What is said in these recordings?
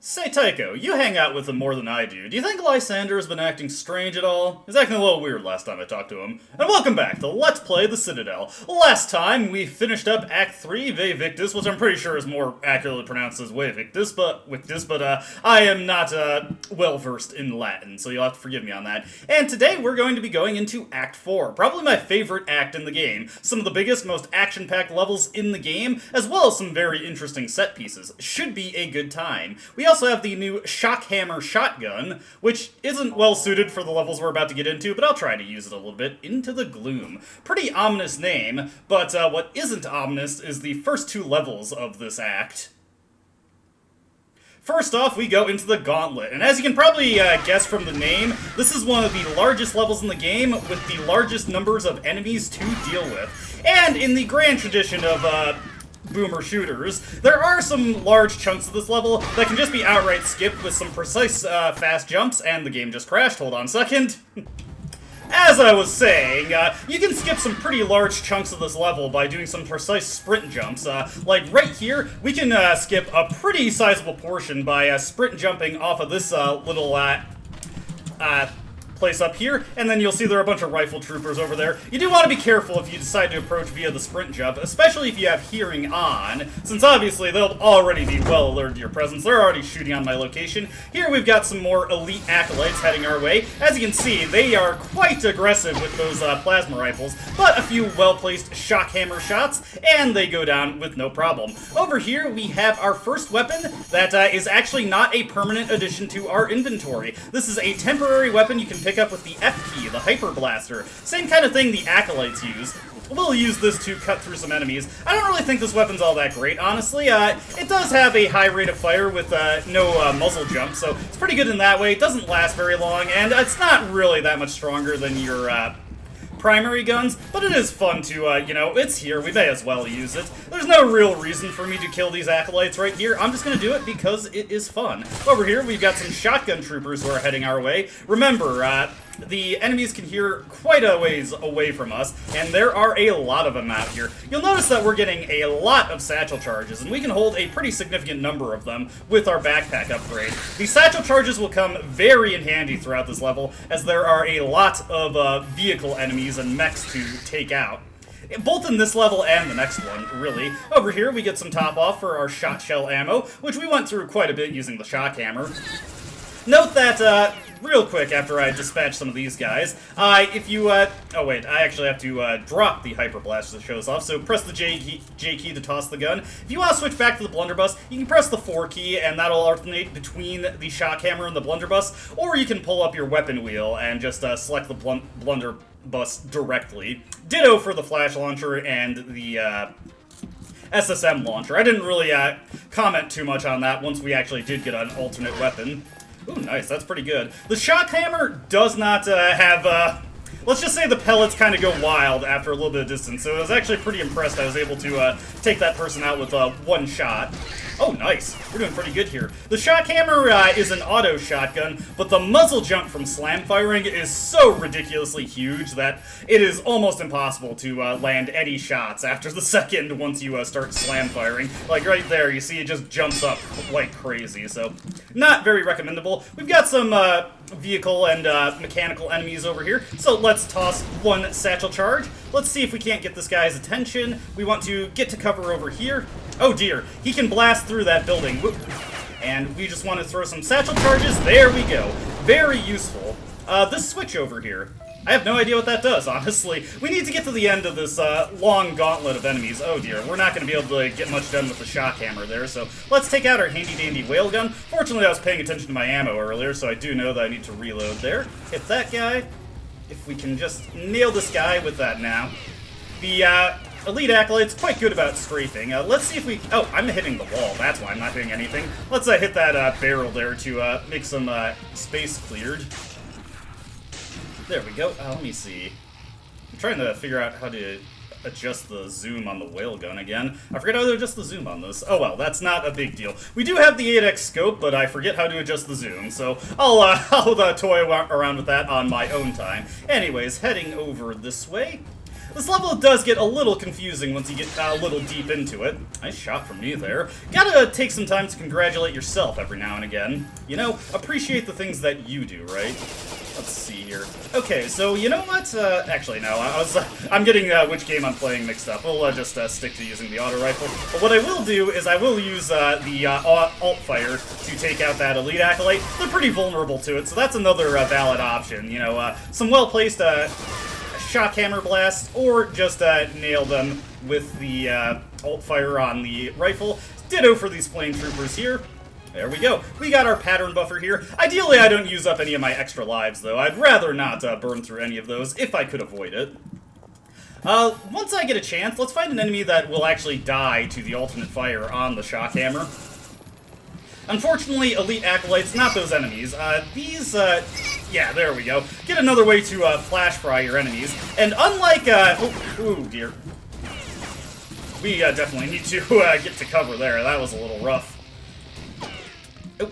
Say, Tycho, you hang out with him more than I do. Do you think Lysander has been acting strange at all? He was acting a little weird last time I talked to him. And welcome back to Let's Play the Citadel. Last time, we finished up Act 3, Ve Victis, which I'm pretty sure is more accurately pronounced as Ve Victis, but I am not well-versed in Latin, so you'll have to forgive me on that. And today, we're going to be going into Act 4, probably my favorite act in the game. Some of the biggest, most action-packed levels in the game, as well as some very interesting set pieces. Should be a good time. We also have the new Shockhammer shotgun, which isn't well suited for the levels we're about to get into, but I'll try to use it a little bit. Into the Gloom. Pretty ominous name, but what isn't ominous is the first two levels of this act. First off, we go into the Gauntlet, and as you can probably guess from the name, this is one of the largest levels in the game with the largest numbers of enemies to deal with. And in the grand tradition of boomer shooters, there are some large chunks of this level that can just be outright skipped with some precise fast jumps, and the game just crashed. Hold on a second. As I was saying, you can skip some pretty large chunks of this level by doing some precise sprint jumps. Like right here, we can skip a pretty sizable portion by sprint jumping off of this little place up here, and then you'll see there are a bunch of rifle troopers over there. You do want to be careful if you decide to approach via the sprint jump, especially if you have hearing on, since obviously they'll already be well alerted to your presence. They're already shooting on my location. Here we've got some more elite acolytes heading our way. As you can see, they are quite aggressive with those plasma rifles, but a few well-placed shockhammer shots, and they go down with no problem. Over here, we have our first weapon that is actually not a permanent addition to our inventory. This is a temporary weapon you can pick up with the F key, the Hyper Blaster. Same kind of thing the Acolytes use. We'll use this to cut through some enemies. I don't really think this weapon's all that great, honestly. It does have a high rate of fire with no muzzle jump, so it's pretty good in that way. It doesn't last very long, and it's not really that much stronger than your primary guns, but it is fun to, you know, it's here, we may as well use it. There's no real reason for me to kill these acolytes right here. I'm just gonna do it because it is fun. Over here, we've got some shotgun troopers who are heading our way. Remember, the enemies can hear quite a ways away from us, and there are a lot of them out here. You'll notice that we're getting a lot of satchel charges, and we can hold a pretty significant number of them with our backpack upgrade. The satchel charges will come very in handy throughout this level, as there are a lot of vehicle enemies and mechs to take out. Both in this level and the next one, really. Over here, we get some top off for our shot shell ammo, which we went through quite a bit using the shockhammer. Note that, real quick after I dispatch some of these guys, if you, oh wait, I actually have to drop the Hyper Blast that shows off, so press the J key to toss the gun. If you want to switch back to the blunderbuss, you can press the 4 key, and that'll alternate between the shockhammer and the blunderbuss, or you can pull up your weapon wheel and just select the blunderbuss directly. Ditto for the flash launcher and the SSM launcher. I didn't really comment too much on that once we actually did get an alternate weapon. Ooh, nice, that's pretty good. The shockhammer does not have, let's just say the pellets kind of go wild after a little bit of distance, so I was actually pretty impressed I was able to take that person out with one shot. Oh, nice. We're doing pretty good here. The shockhammer is an auto shotgun, but the muzzle jump from slam firing is so ridiculously huge that it is almost impossible to land any shots after the second once you start slam firing. Like right there, you see it just jumps up like crazy, so not very recommendable. We've got some vehicle and mechanical enemies over here, so let's toss one satchel charge. Let's see if we can't get this guy's attention. We want to get to cover over here. Oh dear, he can blast through that building. Whoop. And we just want to throw some satchel charges. There we go. Very useful. This switch over here, I have no idea what that does, honestly. We need to get to the end of this long gauntlet of enemies. Oh dear, we're not going to be able to get much done with the shockhammer there, so let's take out our handy-dandy whale gun. Fortunately, I was paying attention to my ammo earlier, so I do know that I need to reload there. Hit that guy. If we can just nail this guy with that now. The elite acolyte's quite good about strafing. Let's see if we... Oh, I'm hitting the wall. That's why I'm not doing anything. Let's hit that barrel there to make some space cleared. There we go. Let me see. I'm trying to figure out how to adjust the zoom on the whale gun again. I forget how to adjust the zoom on this. Oh well, that's not a big deal. We do have the 8x scope, but I forget how to adjust the zoom, so I'll toy around with that on my own time. Anyways, heading over this way. This level does get a little confusing once you get a little deep into it. Nice shot from me there. Gotta take some time to congratulate yourself every now and again. You know, appreciate the things that you do, right? Let's see here. Okay, so you know what? Actually, no. I'm getting which game I'm playing mixed up. We'll just stick to using the auto rifle. But what I will do is I will use the alt fire to take out that elite acolyte. They're pretty vulnerable to it, so that's another valid option. You know, some well-placed shock hammer blast, or just nail them with the alt fire on the rifle. Ditto for these flame troopers here. There we go. We got our pattern buffer here. Ideally, I don't use up any of my extra lives, though. I'd rather not burn through any of those if I could avoid it. Once I get a chance, let's find an enemy that will actually die to the alternate fire on the shock hammer. Unfortunately, elite acolytes, not those enemies. Yeah, there we go. Get another way to flash fry your enemies. And unlike, oh dear. We definitely need to get to cover there. That was a little rough. Oh.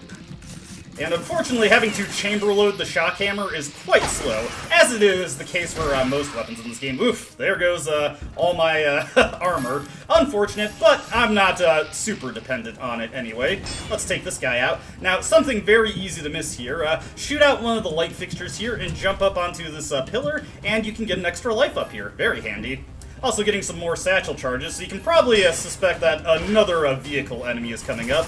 And unfortunately, having to chamber load the shock hammer is quite slow, as it is the case for most weapons in this game. Oof, there goes all my armor. Unfortunate, but I'm not super dependent on it anyway. Let's take this guy out. Now, something very easy to miss here. Shoot out one of the light fixtures here and jump up onto this pillar, and you can get an extra life up here. Very handy. Also getting some more satchel charges, so you can probably suspect that another vehicle enemy is coming up.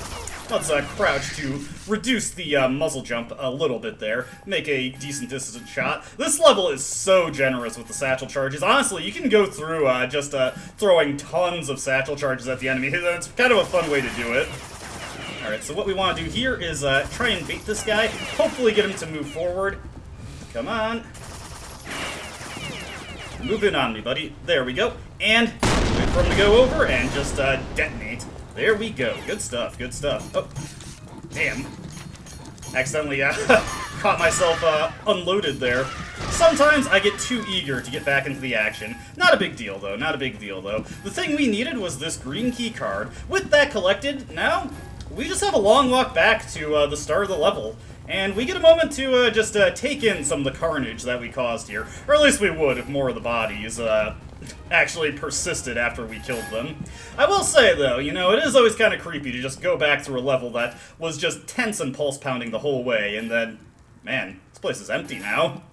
Let's crouch to reduce the muzzle jump a little bit there. Make a decent distance shot. This level is so generous with the satchel charges. Honestly, you can go through just throwing tons of satchel charges at the enemy. It's kind of a fun way to do it. Alright, so what we want to do here is try and bait this guy. Hopefully get him to move forward. Come on. Move in on me, buddy. There we go. And wait for him to go over and just detonate. There we go. Good stuff, good stuff. Oh, damn. Accidentally caught myself unloaded there. Sometimes I get too eager to get back into the action. Not a big deal, though. Not a big deal, though. The thing we needed was this green key card. With that collected, now we just have a long walk back to the start of the level. And we get a moment to just take in some of the carnage that we caused here. Or at least we would if more of the bodies actually persisted after we killed them. I will say, though, you know, it is always kind of creepy to just go back through a level that was just tense and pulse-pounding the whole way, and then, man, this place is empty now.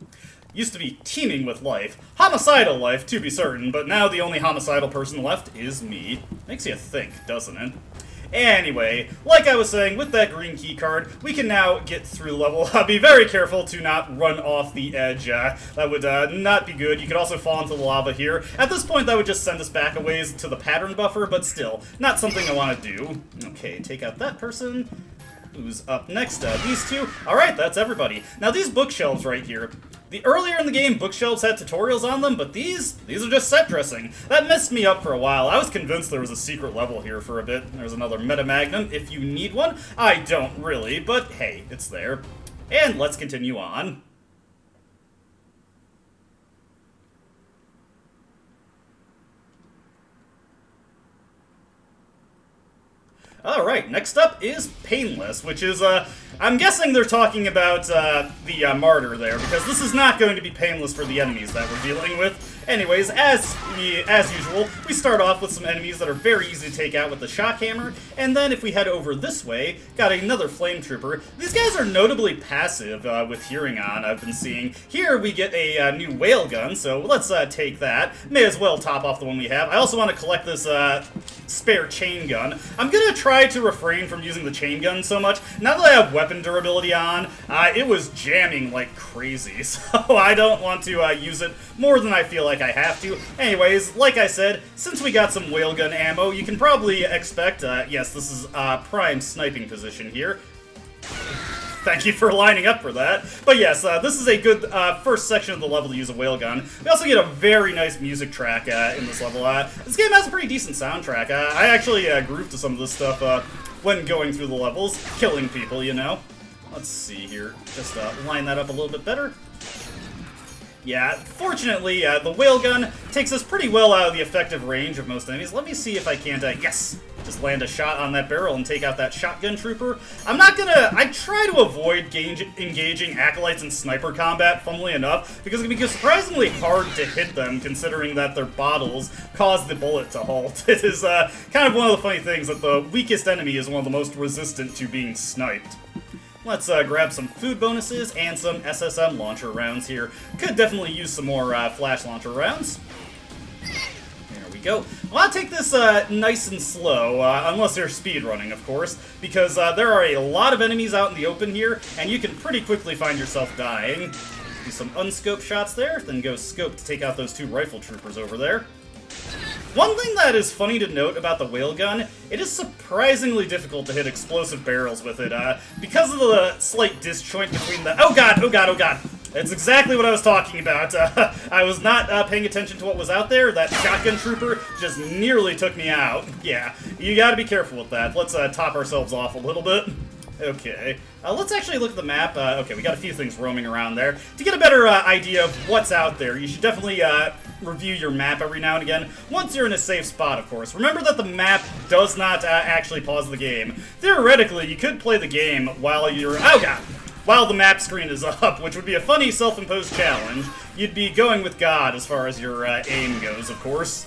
Used to be teeming with life. Homicidal life, to be certain, but now the only homicidal person left is me. Makes you think, doesn't it? Anyway, like I was saying, with that green key card, we can now get through the level. Be very careful to not run off the edge. That would not be good. You could also fall into the lava here. At this point, that would just send us back a ways to the pattern buffer, but still, not something I want to do. Okay, take out that person. Who's up next? These two. Alright, that's everybody. Now, these bookshelves right here. The earlier in the game, bookshelves had tutorials on them, but these are just set dressing. That messed me up for a while. I was convinced there was a secret level here for a bit. There's another meta magnum if you need one. I don't really, but hey, it's there. And let's continue on. Alright, next up is Painless, which is, I'm guessing they're talking about the martyr there, because this is not going to be painless for the enemies that we're dealing with. Anyways, as usual, we start off with some enemies that are very easy to take out with the shock hammer, and then if we head over this way, got another flame trooper. These guys are notably passive with hearing on, I've been seeing. Here we get a new whale gun, so let's take that. May as well top off the one we have. I also want to collect this spare chain gun. I'm gonna try to refrain from using the chain gun so much. Now that I have weapon durability on, it was jamming like crazy, so I don't want to use it more than I feel like I have to. Anyways, like I said, since we got some whale gun ammo, you can probably expect, yes, this is prime sniping position here. Thank you for lining up for that. But yes, this is a good first section of the level to use a whale gun. We also get a very nice music track in this level. This game has a pretty decent soundtrack. I actually grooved to some of this stuff when going through the levels, killing people, you know. Let's see here. Just line that up a little bit better. Yeah, fortunately, the whale gun takes us pretty well out of the effective range of most enemies. Let me see if I can't, yes! Just land a shot on that barrel and take out that shotgun trooper. I try to avoid engaging acolytes in sniper combat, funnily enough, because it can be surprisingly hard to hit them, considering that their bottles cause the bullet to halt. It is kind of one of the funny things that the weakest enemy is one of the most resistant to being sniped. Let's grab some food bonuses and some SSM launcher rounds here. Could definitely use some more flash launcher rounds. There we go. I want to take this nice and slow, unless you're speedrunning, of course, because there are a lot of enemies out in the open here, and you can pretty quickly find yourself dying. Do some unscoped shots there, then go scope to take out those 2 rifle troopers over there. One thing that is funny to note about the whale gun, it is surprisingly difficult to hit explosive barrels with it, because of the slight disjoint between the— oh god, oh god, oh god! That's exactly what I was talking about. I was not paying attention to what was out there. That shotgun trooper just nearly took me out. Yeah, you gotta be careful with that. Let's top ourselves off a little bit. Okay, let's actually look at the map. Okay, we got a few things roaming around there. To get a better idea of what's out there, you should definitely review your map every now and again, once you're in a safe spot, of course. Remember that the map does not actually pause the game. Theoretically, you could play the game while you're— oh god! While the map screen is up, which would be a funny self-imposed challenge. You'd be going with God as far as your aim goes, of course.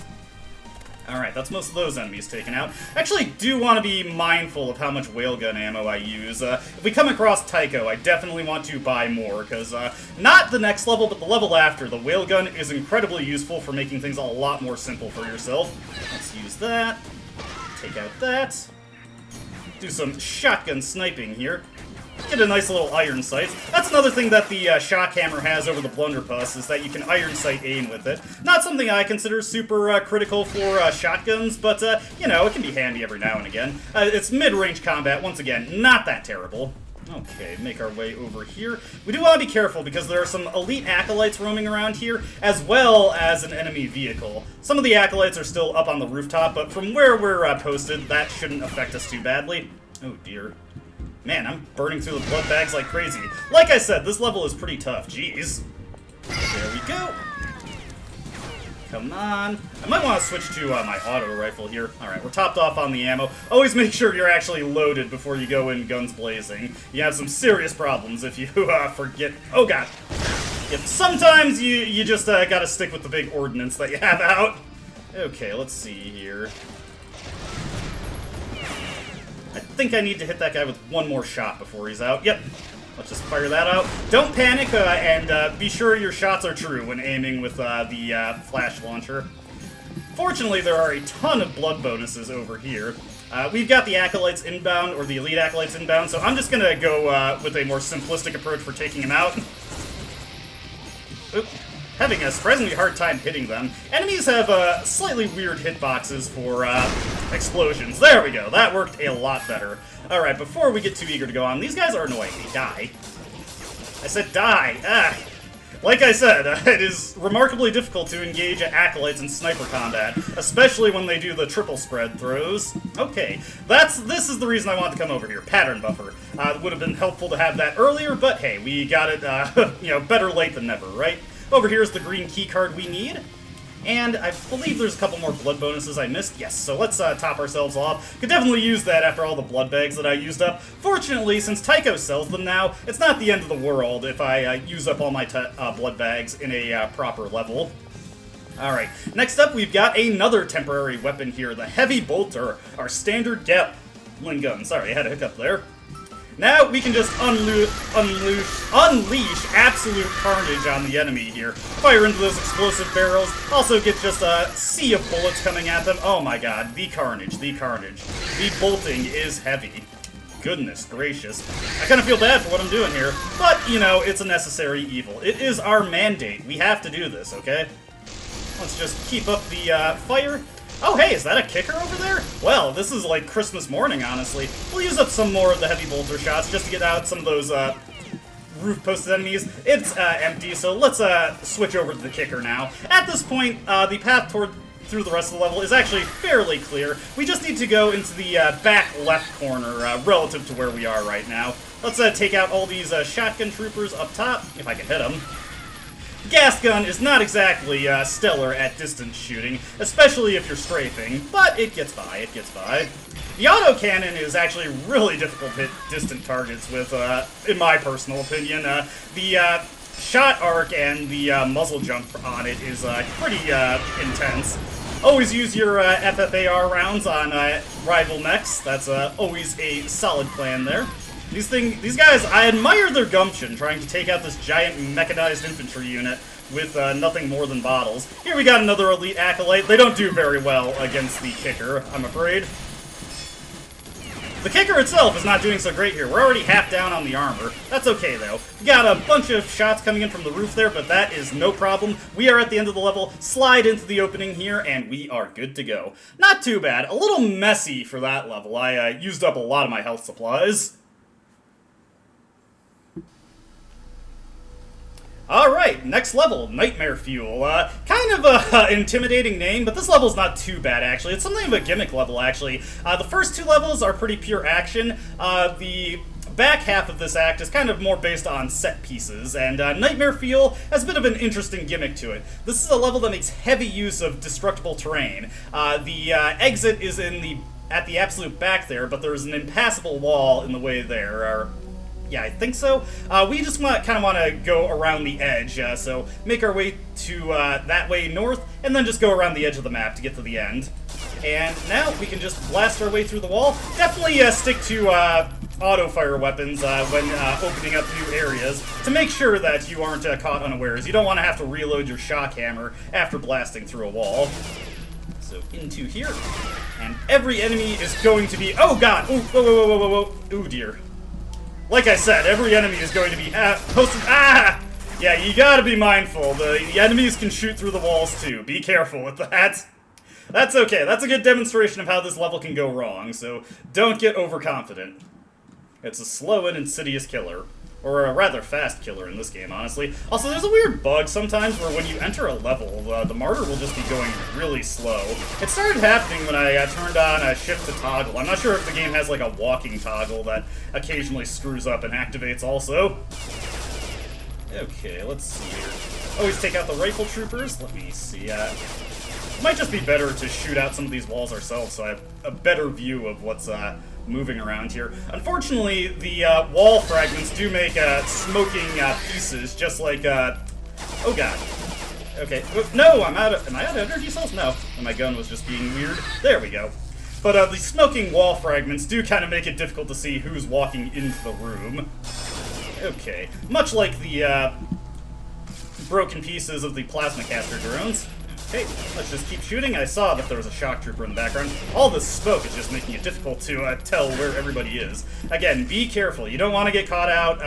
Alright, that's most of those enemies taken out. I actually do want to be mindful of how much whale gun ammo I use. If we come across Tycho, I definitely want to buy more, because not the next level, but the level after, the whale gun is incredibly useful for making things a lot more simple for yourself. Let's use that. Take out that. Do some shotgun sniping here. Get a nice little iron sight. That's another thing that the shock hammer has over the blunderbuss, is that you can iron sight aim with it. Not something I consider super critical for shotguns, but, you know, it can be handy every now and again. It's mid-range combat, once again, not that terrible. Okay, make our way over here. We do want to be careful because there are some elite acolytes roaming around here, as well as an enemy vehicle. Some of the acolytes are still up on the rooftop, but from where we're posted, that shouldn't affect us too badly. Oh dear. Man, I'm burning through the blood bags like crazy. Like I said, this level is pretty tough. Jeez. There we go. Come on. I might want to switch to my auto rifle here. Alright, we're topped off on the ammo. Always make sure you're actually loaded before you go in guns blazing. You have some serious problems if you forget— oh god. Yep, sometimes you just gotta stick with the big ordnance that you have out. Okay, let's see here. I think I need to hit that guy with one more shot before he's out. Yep. Let's just fire that out. Don't panic, and be sure your shots are true when aiming with the flash launcher. Fortunately, there are a ton of blood bonuses over here. We've got the acolytes inbound, or the elite acolytes inbound, so I'm just gonna go with a more simplistic approach for taking them out. Oop. Having a surprisingly hard time hitting them. Enemies have slightly weird hitboxes for explosions. There we go. That worked a lot better. Alright, before we get too eager to go on, these guys are annoying me. Die. I said die. Ah. Like I said, it is remarkably difficult to engage acolytes in sniper combat, especially when they do the triple spread throws. Okay, this is the reason I want to come over here. Pattern buffer. It would have been helpful to have that earlier, but hey, we got it, you know, better late than never, right? Over here is the green key card we need. And I believe there's a couple more blood bonuses I missed. Yes, so let's top ourselves off. Could definitely use that after all the blood bags that I used up. Fortunately, since Tycho sells them now, it's not the end of the world if I use up all my blood bags in a proper level. Alright, next up we've got another temporary weapon here, the Heavy Bolter, our standard Gatling gun. Sorry, I had a hiccup there. Now we can just unleash absolute carnage on the enemy here. Fire into those explosive barrels. Also get just a sea of bullets coming at them. Oh my god, the carnage, the carnage. The bolting is heavy. Goodness gracious. I kind of feel bad for what I'm doing here, but, you know, it's a necessary evil. It is our mandate. We have to do this, okay? Let's just keep up the fire. Oh, hey, is that a kicker over there? Well, this is like Christmas morning, honestly. We'll use up some more of the heavy bolter shots just to get out some of those roof-posted enemies. It's empty, so let's switch over to the kicker now. At this point, the path through the rest of the level is actually fairly clear. We just need to go into the back left corner relative to where we are right now. Let's take out all these shotgun troopers up top, if I can hit them. Gas gun is not exactly stellar at distance shooting, especially if you're strafing, but it gets by, it gets by. The autocannon is actually really difficult to hit distant targets with, in my personal opinion. The shot arc and the muzzle jump on it is pretty intense. Always use your FFAR rounds on rival mechs. That's always a solid plan there. These guys, I admire their gumption trying to take out this giant mechanized infantry unit with nothing more than bottles. Here we got another elite acolyte. They don't do very well against the kicker, I'm afraid. The kicker itself is not doing so great here. We're already half down on the armor. That's okay, though. We got a bunch of shots coming in from the roof there, but that is no problem. We are at the end of the level, slide into the opening here, and we are good to go. Not too bad. A little messy for that level. I used up a lot of my health supplies. Alright, next level, Nightmare Fuel. Kind of a intimidating name, but this level's not too bad, actually. It's something of a gimmick level, actually. The first two levels are pretty pure action. The back half of this act is kind of more based on set pieces, and Nightmare Fuel has a bit of an interesting gimmick to it. This is a level that makes heavy use of destructible terrain. The exit is at the absolute back there, but there's an impassable wall in the way there. Yeah, I think so. We just kind of want to go around the edge, so make our way to that way north, and then just go around the edge of the map to get to the end. And now we can just blast our way through the wall. Definitely stick to auto-fire weapons when opening up new areas to make sure that you aren't caught unawares. You don't want to have to reload your shock hammer after blasting through a wall. So into here, and every enemy is going to be... Oh god! Ooh, whoa, whoa, whoa, whoa, whoa. Ooh, dear. Like I said, every enemy is going to be posted. Ah! Yeah, you gotta be mindful. The enemies can shoot through the walls too. Be careful with that. That's okay. That's a good demonstration of how this level can go wrong, so don't get overconfident. It's a slow and insidious killer. Or a rather fast killer in this game, honestly. Also, there's a weird bug sometimes where when you enter a level, the martyr will just be going really slow. It started happening when I turned on shift to toggle. I'm not sure if the game has like a walking toggle that occasionally screws up and activates also. Okay, let's see here. Always take out the rifle troopers. Let me see. It might just be better to shoot out some of these walls ourselves so I have a better view of what's moving around here. Unfortunately, the wall fragments do make smoking pieces, just like, oh god. Okay, no, am I out of energy cells? No, and my gun was just being weird. There we go. But the smoking wall fragments do kind of make it difficult to see who's walking into the room. Okay, much like the broken pieces of the plasma caster drones. Okay, let's just keep shooting. I saw that there was a shock trooper in the background. All this smoke is just making it difficult to tell where everybody is. Again, be careful. You don't want to get caught out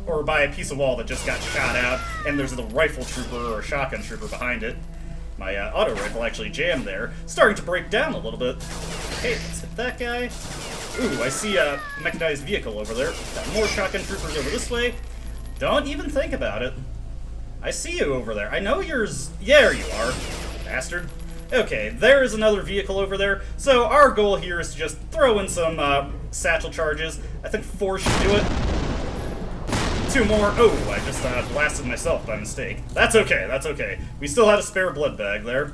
or by a piece of wall that just got shot out, and there's a rifle trooper or a shotgun trooper behind it. My auto rifle actually jammed there, starting to break down a little bit. Okay, let's hit that guy. Ooh, I see a mechanized vehicle over there. Got more shotgun troopers over this way. Don't even think about it. I see you over there. I know yours. Yeah, there you are, bastard. Okay, there is another vehicle over there. So our goal here is to just throw in some satchel charges. I think 4 should do it. 2 more. Oh, I just blasted myself by mistake. That's okay, that's okay. We still had a spare blood bag there.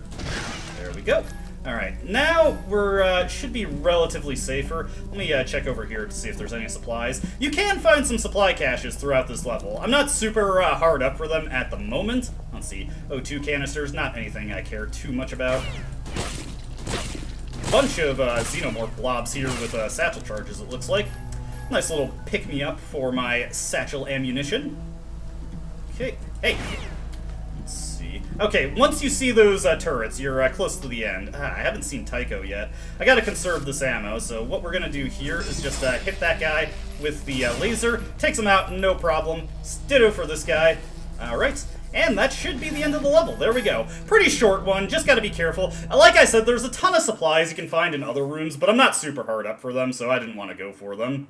There we go. Alright, now we're, should be relatively safer. Let me check over here to see if there's any supplies. You can find some supply caches throughout this level. I'm not super hard up for them at the moment. Let's see, O2 canisters, not anything I care too much about. Bunch of xenomorph blobs here with satchel charges, it looks like. Nice little pick-me-up for my satchel ammunition. Okay, hey! Okay, once you see those turrets, you're close to the end. I haven't seen Tycho yet. I gotta conserve this ammo, so what we're gonna do here is just hit that guy with the laser. Takes him out, no problem. Ditto for this guy. Alright, and that should be the end of the level. There we go. Pretty short one, just gotta be careful. Like I said, there's a ton of supplies you can find in other rooms, but I'm not super hard up for them, so I didn't want to go for them.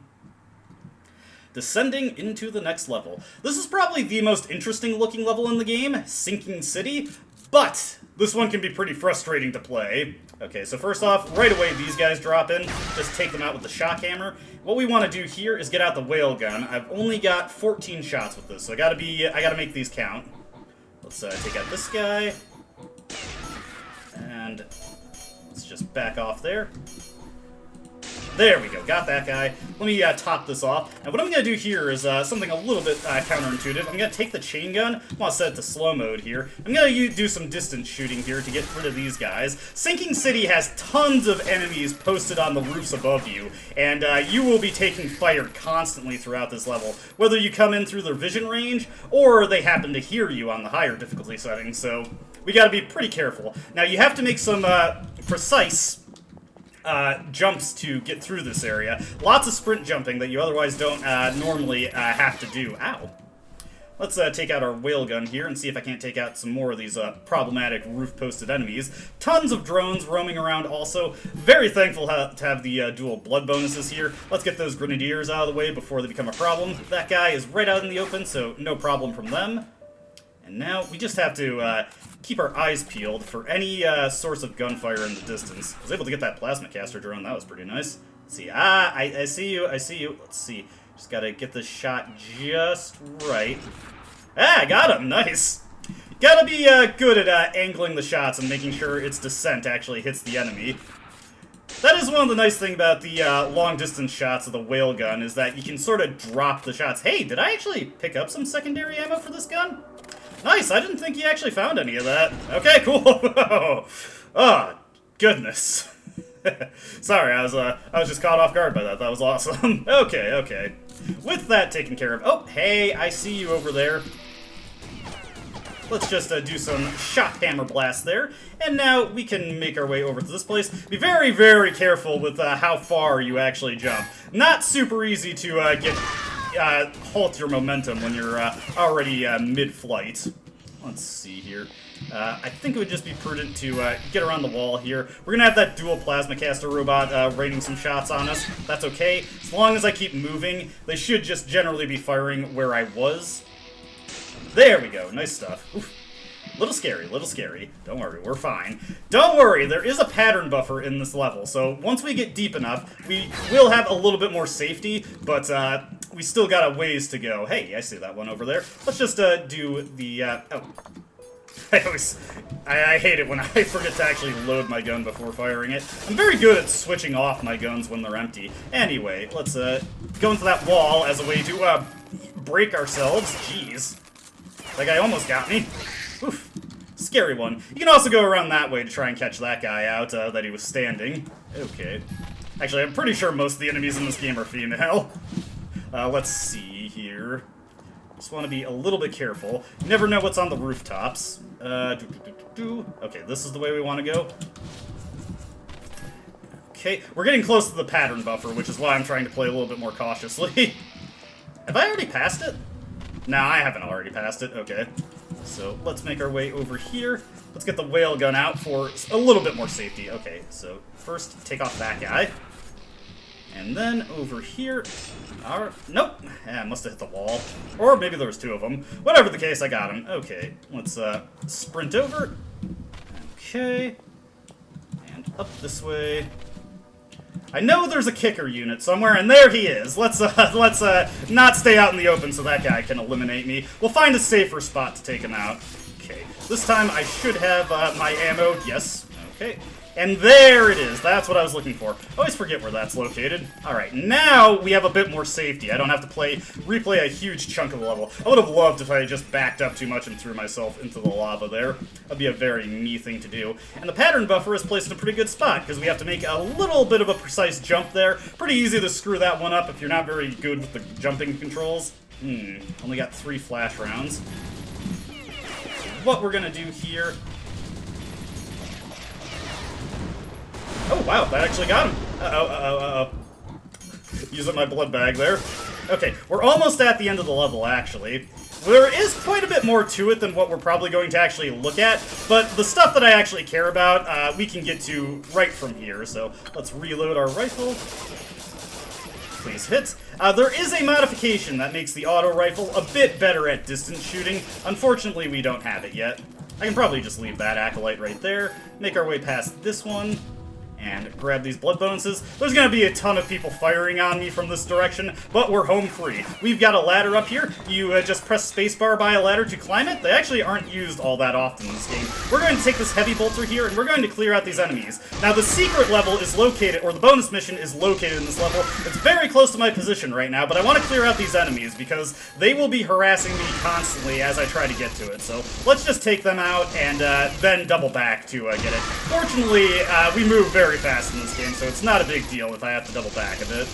Descending into the next level. This is probably the most interesting looking level in the game, Sinking City, but this one can be pretty frustrating to play. Okay, so first off, right away these guys drop in, just take them out with the shock hammer. What we want to do here is get out the whale gun. I've only got 14 shots with this, so I gotta make these count. Let's take out this guy, and let's just back off there. There we go, got that guy. Let me top this off. And what I'm going to do here is something a little bit counterintuitive. I'm going to take the chain gun. I want to set it to slow mode here. I'm going to do some distance shooting here to get rid of these guys. Sinking City has tons of enemies posted on the roofs above you, and you will be taking fire constantly throughout this level, whether you come in through their vision range or they happen to hear you on the higher difficulty settings, so we got to be pretty careful. Now, you have to make some precise jumps to get through this area. Lots of sprint jumping that you otherwise don't normally have to do. Ow. Let's take out our whale gun here and see if I can't take out some more of these problematic roof-posted enemies. Tons of drones roaming around also. Very thankful to have the dual blood bonuses here. Let's get those grenadiers out of the way before they become a problem. That guy is right out in the open, so no problem from them. And now we just have to keep our eyes peeled for any source of gunfire in the distance. I was able to get that plasma caster drone. That was pretty nice. Let's see. I see you. I see you. Let's see. Just gotta get this shot just right. I got him. Nice. Gotta be good at angling the shots and making sure its descent actually hits the enemy. That is one of the nice things about the long-distance shots of the whale gun, is that you can sort of drop the shots. Hey, did I actually pick up some secondary ammo for this gun? Nice, I didn't think you actually found any of that. Okay, cool. Oh, goodness. Sorry, I was just caught off guard by that. That was awesome. Okay. With that taken care of. Oh, hey, I see you over there. Let's just do some shock hammer blast there. And now we can make our way over to this place. Be very, very careful with how far you actually jump. Not super easy to get... halt your momentum when you're already mid-flight. Let's see here. I think it would just be prudent to get around the wall here. We're gonna have that dual plasma caster robot raining some shots on us. That's okay. As long as I keep moving, they should just generally be firing where I was. There we go. Nice stuff. Oof. Little scary. Don't worry, we're fine. Don't worry, there is a pattern buffer in this level, so once we get deep enough, we will have a little bit more safety, but we still got a ways to go. Hey, I see that one over there. Let's just do the, oh. I hate it when I forget to actually load my gun before firing it. I'm very good at switching off my guns when they're empty. Anyway, let's go into that wall as a way to break ourselves. Jeez. That guy almost got me. Oof. Scary one. You can also go around that way to try and catch that guy out that he was standing. Okay. Actually, I'm pretty sure most of the enemies in this game are female. Let's see here. Just want to be a little bit careful. You never know what's on the rooftops. Okay, this is the way we want to go. Okay, we're getting close to the pattern buffer, which is why I'm trying to play a little bit more cautiously. Have I already passed it? No, I haven't already passed it. Okay. So let's make our way over here. Let's get the whale gun out for a little bit more safety. Okay, so first take off that guy. And then over here... nope. I must have hit the wall. Or maybe there was two of them. Whatever the case, I got him. Okay, let's sprint over. Okay. And up this way. I know there's a kicker unit somewhere, and there he is. Let's not stay out in the open so that guy can eliminate me. We'll find a safer spot to take him out. Okay, this time I should have my ammo. Yes, okay. And there it is. That's what I was looking for. Always forget where that's located. Alright, now we have a bit more safety. I don't have to replay a huge chunk of the level. I would have loved if I had just backed up too much and threw myself into the lava there. That'd be a very me thing to do. And the pattern buffer is placed in a pretty good spot, because we have to make a little bit of a precise jump there. Pretty easy to screw that one up if you're not very good with the jumping controls. Only got 3 flash rounds. What we're gonna do here... Oh, wow, that actually got him. Uh-oh. Using my blood bag there. Okay, we're almost at the end of the level, actually. There is quite a bit more to it than what we're probably going to actually look at, but the stuff that I actually care about, we can get to right from here. So let's reload our rifle. Please hit. There is a modification that makes the auto rifle a bit better at distance shooting. Unfortunately, we don't have it yet. I can probably just leave that acolyte right there, make our way past this one. and grab these blood bonuses. There's going to be a ton of people firing on me from this direction, but we're home free. We've got a ladder up here. You just press spacebar by a ladder to climb it. They actually aren't used all that often in this game. We're going to take this heavy bolter here, and we're going to clear out these enemies. Now, the secret level is located, or the bonus mission is located in this level. It's very close to my position right now, but I want to clear out these enemies because they will be harassing me constantly as I try to get to it. So let's just take them out and then double back to get it. Fortunately, we move very fast in this game, so it's not a big deal if I have to double back a bit.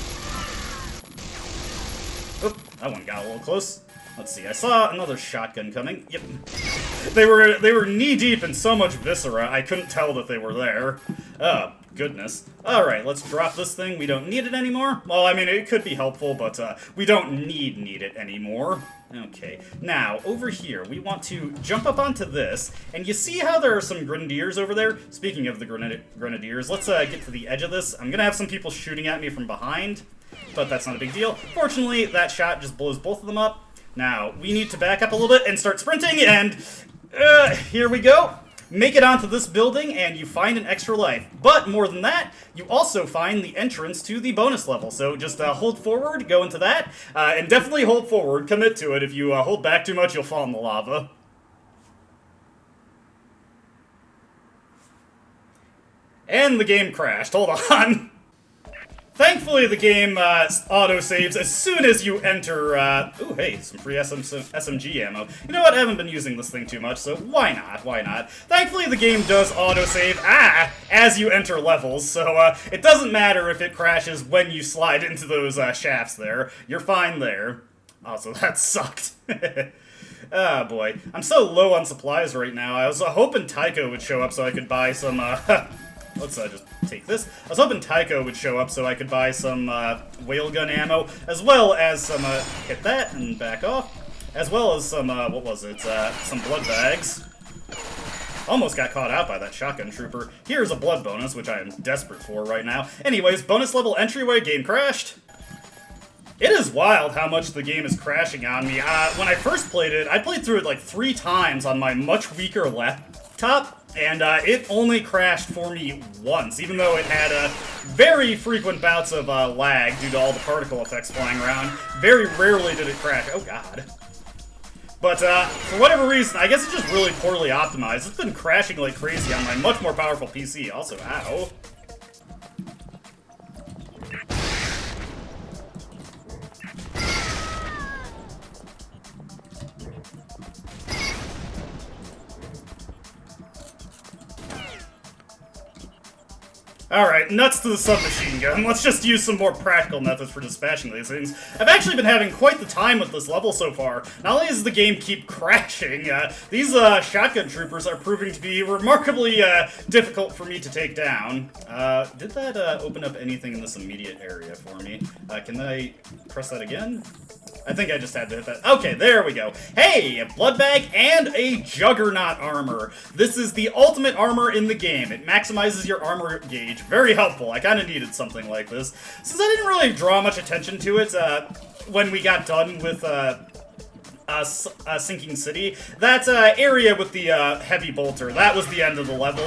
Oop, that one got a little close. Let's see, I saw another shotgun coming. Yep. They were knee-deep in so much viscera, I couldn't tell that they were there. Oh, goodness. Alright, let's drop this thing. We don't need it anymore. Well, I mean, it could be helpful, but we don't need it anymore. Okay, now, over here, we want to jump up onto this, and you see how there are some grenadiers over there? Speaking of the grenadiers, let's get to the edge of this. I'm gonna have some people shooting at me from behind, but that's not a big deal. Fortunately, that shot just blows both of them up. Now, we need to back up a little bit and start sprinting, and here we go. Make it onto this building, and you find an extra life. But more than that, you also find the entrance to the bonus level. So just hold forward, go into that, and definitely hold forward, commit to it. If you hold back too much, you'll fall in the lava. And the game crashed. Hold on. Thankfully, the game auto-saves as soon as you enter, ooh, hey, some free SMG ammo. You know what, I haven't been using this thing too much, so why not, why not? Thankfully, the game does auto-save, as you enter levels, so, it doesn't matter if it crashes when you slide into those, shafts there. You're fine there. Also, that sucked. Oh, boy. I'm so low on supplies right now. I was hoping Tycho would show up so I could buy some, let's just take this. I was hoping Tycho would show up so I could buy some whale gun ammo, as well as some, hit that and back off, as well as some, what was it, some blood bags. Almost got caught out by that shotgun trooper. Here's a blood bonus, which I am desperate for right now. Anyways, bonus level entryway, game crashed. It is wild how much the game is crashing on me. When I first played it, I played through it like 3 times on my much weaker laptop. And it only crashed for me once, even though it had very frequent bouts of lag due to all the particle effects flying around. Very rarely did it crash. Oh, God. But for whatever reason, I guess it's just really poorly optimized. It's been crashing like crazy on my much more powerful PC. Also, ow. Alright, nuts to the submachine gun. Let's just use some more practical methods for dispatching these things. I've actually been having quite the time with this level so far. Not only does the game keep crashing, these shotgun troopers are proving to be remarkably difficult for me to take down. Did that open up anything in this immediate area for me? Can I press that again? I think I just had to hit that. Okay, there we go. Hey, a blood bag and a juggernaut armor. This is the ultimate armor in the game. It maximizes your armor gauge. Very helpful. I kind of needed something like this. Since I didn't really draw much attention to it when we got done with Sinking City, that area with the heavy bolter, that was the end of the level.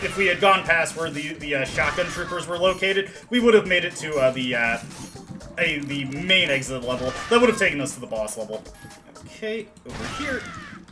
If we had gone past where the shotgun troopers were located, we would have made it to the main exit level. That would have taken us to the boss level. Okay, over here.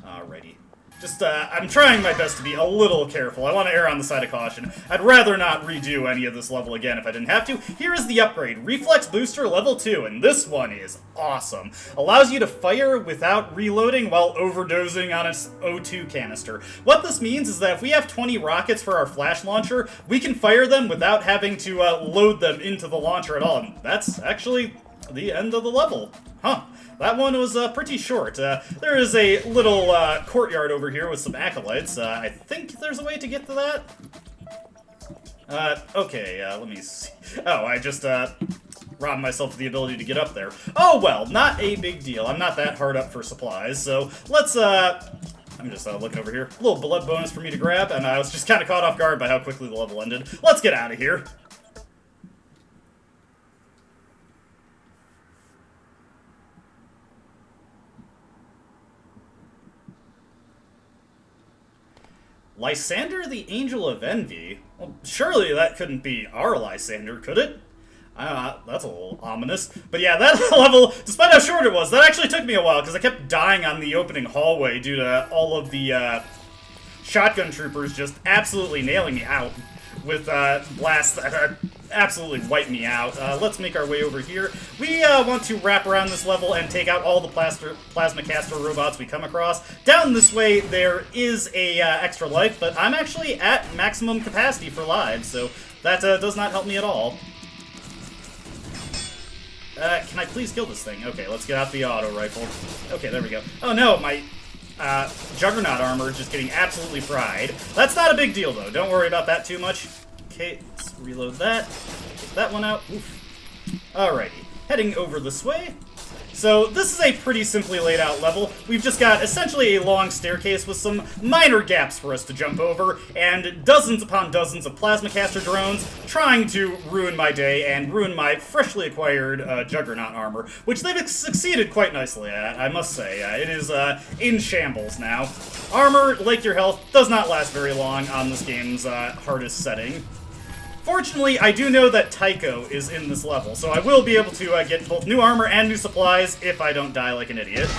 Alrighty. Just, I'm trying my best to be a little careful. I want to err on the side of caution. I'd rather not redo any of this level again if I didn't have to. Here is the upgrade. Reflex Booster level 2, and this one is awesome. Allows you to fire without reloading while overdosing on its O2 canister. What this means is that if we have 20 rockets for our flash launcher, we can fire them without having to load them into the launcher at all. And that's actually the end of the level. Huh. That one was pretty short. There is a little courtyard over here with some acolytes. I think there's a way to get to that. Okay, let me see. Oh, I just robbed myself of the ability to get up there. Oh, well, not a big deal. I'm not that hard up for supplies, so let's, I'm just looking over here. A little blood bonus for me to grab, and I was just kind of caught off guard by how quickly the level ended. Let's get out of here. Lysander, the Angel of Envy? Well, surely that couldn't be our Lysander, could it? That's a little ominous. But yeah, that level, despite how short it was, that actually took me a while, because I kept dying on the opening hallway due to all of the shotgun troopers just absolutely nailing me out with blasts that absolutely wiped me out. Let's make our way over here. We want to wrap around this level and take out all the plasma caster robots we come across. Down this way, there is a extra life, but I'm actually at maximum capacity for lives, so that does not help me at all. Can I please kill this thing? Okay, let's get out the auto rifle. Okay, there we go. Oh no, my Juggernaut armor is just getting absolutely fried. That's not a big deal, though. Don't worry about that too much. Okay, let's reload that. Take that one out. Oof. Alrighty, heading over this way. So this is a pretty simply laid out level. We've just got essentially a long staircase with some minor gaps for us to jump over, and dozens upon dozens of plasma caster drones trying to ruin my day and ruin my freshly acquired Juggernaut armor, which they've succeeded quite nicely at, I must say. It is in shambles now. Armor, like your health, does not last very long on this game's hardest setting. Fortunately, I do know that Tycho is in this level, so I will be able to get both new armor and new supplies if I don't die like an idiot.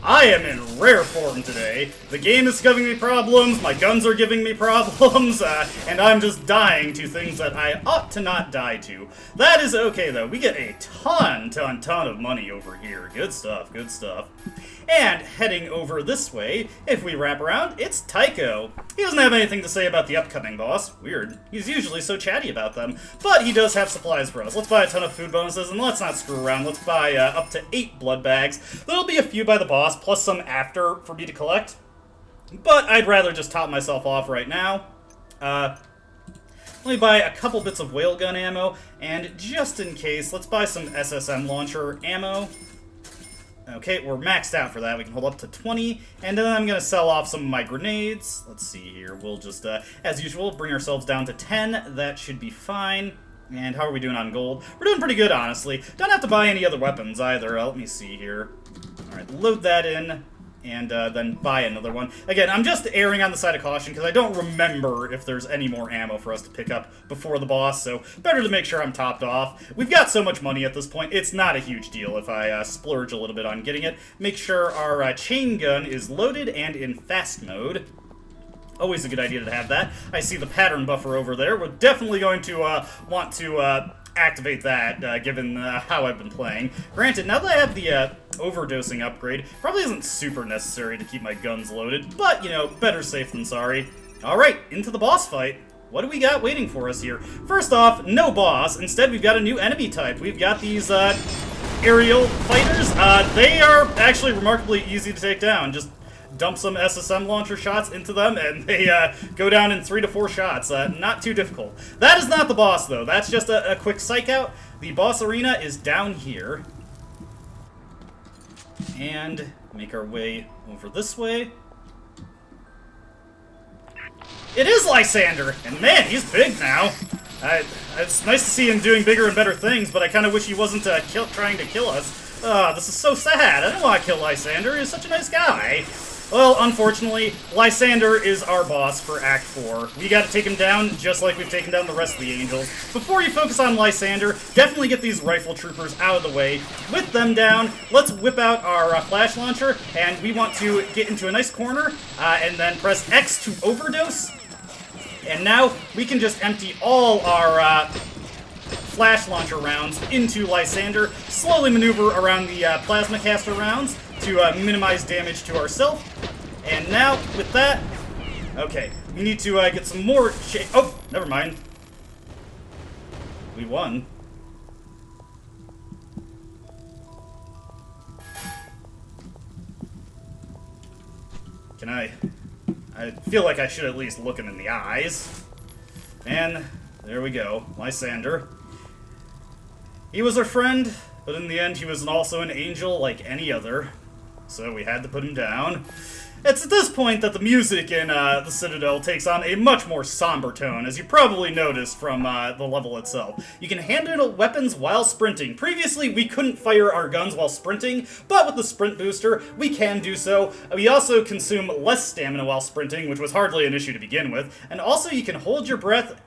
I am in rare form today. The game is giving me problems, my guns are giving me problems, and I'm just dying to things that I ought to not die to. That is okay, though. We get a ton of money over here. Good stuff, good stuff. And heading over this way, if we wrap around, it's Tycho. He doesn't have anything to say about the upcoming boss. Weird. He's usually so chatty about them. But he does have supplies for us. Let's buy a ton of food bonuses, and let's not screw around. Let's buy up to 8 blood bags. There'll be a few by the boss, plus some after for me to collect. But I'd rather just top myself off right now. Let me buy a couple bits of whale gun ammo, and just in case, let's buy some SSM launcher ammo. Okay, we're maxed out for that. We can hold up to 20, and then I'm going to sell off some of my grenades. Let's see here. We'll just, as usual, bring ourselves down to 10. That should be fine. And how are we doing on gold? We're doing pretty good, honestly. Don't have to buy any other weapons either. Let me see here. Alright, load that in, and then buy another one. Again, I'm just erring on the side of caution, because I don't remember if there's any more ammo for us to pick up before the boss, so better to make sure I'm topped off. We've got so much money at this point, it's not a huge deal if I splurge a little bit on getting it. Make sure our chain gun is loaded and in fast mode. Always a good idea to have that. I see the pattern buffer over there. We're definitely going to want to activate that, given how I've been playing. Granted, now that I have the overdosing upgrade, probably isn't super necessary to keep my guns loaded, but, you know, better safe than sorry. Alright, into the boss fight. What do we got waiting for us here? First off, no boss. Instead, we've got a new enemy type. We've got these aerial fighters. They are actually remarkably easy to take down. Just dump some SSM launcher shots into them, and they go down in 3 to 4 shots. Not too difficult. That is not the boss, though. That's just a quick psych out. The boss arena is down here. And make our way over this way. It is Lysander! And man, he's big now. It's nice to see him doing bigger and better things, but I kind of wish he wasn't trying to kill us. This is so sad. I don't want to kill Lysander. He's such a nice guy. Well, unfortunately, Lysander is our boss for Act 4. We gotta take him down just like we've taken down the rest of the angels. Before you focus on Lysander, definitely get these rifle troopers out of the way. With them down, let's whip out our flash launcher, and we want to get into a nice corner, and then press X to overdose. And now, we can just empty all our flash launcher rounds into Lysander, slowly maneuver around the plasma caster rounds to minimize damage to ourselves. And now, with that, okay, we need to get some more oh, never mind. We won. Can I feel like I should at least look him in the eyes. And there we go, Lysander. He was our friend, but in the end he was also an angel like any other. So we had to put him down. It's at this point that the music in the Citadel takes on a much more somber tone, as you probably noticed from the level itself. You can handle weapons while sprinting. Previously, we couldn't fire our guns while sprinting, but with the sprint booster, we can do so. We also consume less stamina while sprinting, which was hardly an issue to begin with, and also you can hold your breath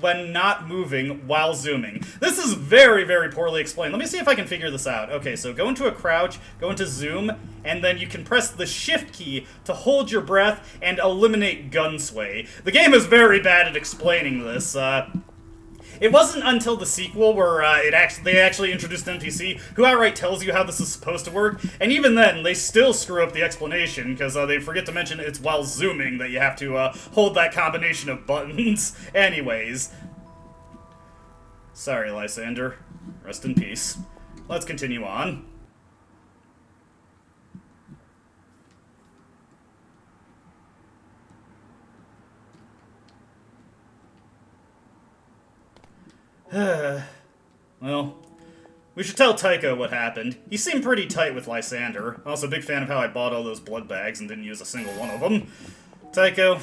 when not moving while zooming. This is very, very poorly explained. Let me see if I can figure this out. Okay, so go into a crouch, go into zoom, and then you can press the shift key to hold your breath and eliminate gun sway. The game is very bad at explaining this. It wasn't until the sequel where they actually introduced an NPC who outright tells you how this is supposed to work, and even then, they still screw up the explanation, because they forget to mention it's while zooming that you have to hold that combination of buttons. Anyways. Sorry, Lysander. Rest in peace. Let's continue on. Well, we should tell Tycho what happened. He seemed pretty tight with Lysander. I'm also a big fan of how I bought all those blood bags and didn't use a single one of them. Tycho,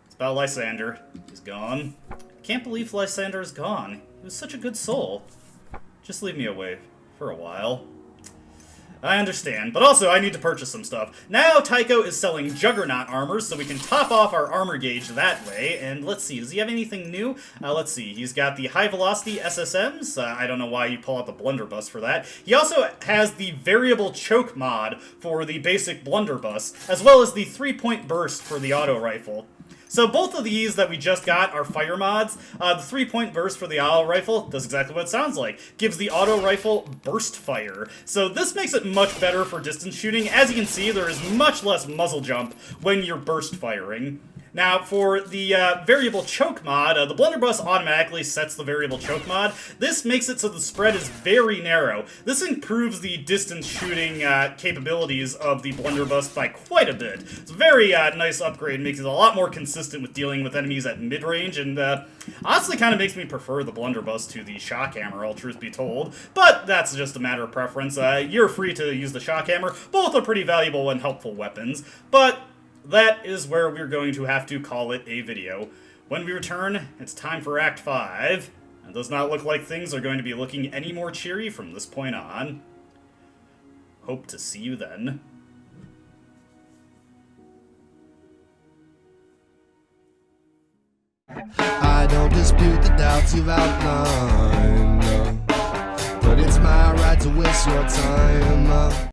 it's about Lysander. He's gone. I can't believe Lysander is gone. He was such a good soul. Just leave me away for a while. I understand, but also I need to purchase some stuff. Now Tycho is selling Juggernaut armor, so we can top off our armor gauge that way. And let's see, does he have anything new? Let's see, he's got the high velocity SSMs. I don't know why you pull out the blunderbuss for that. He also has the variable choke mod for the basic blunderbuss, as well as the 3-point burst for the auto rifle. So both of these that we just got are fire mods. The 3-point burst for the auto rifle does exactly what it sounds like. Gives the auto rifle burst fire. So this makes it much better for distance shooting. As you can see, there is much less muzzle jump when you're burst firing. Now, for the variable choke mod, the blunderbuss automatically sets the variable choke mod. This makes it so the spread is very narrow. This improves the distance shooting capabilities of the blunderbuss by quite a bit. It's a very nice upgrade, makes it a lot more consistent with dealing with enemies at mid-range, and honestly kind of makes me prefer the blunderbuss to the shock hammer, all truth be told. But that's just a matter of preference. You're free to use the shock hammer. Both are pretty valuable and helpful weapons, but that is where we're going to have to call it a video. When we return, it's time for Act 5. It does not look like things are going to be looking any more cheery from this point on. Hope to see you then. I don't dispute the doubts you've outlined, but it's my right to waste your time.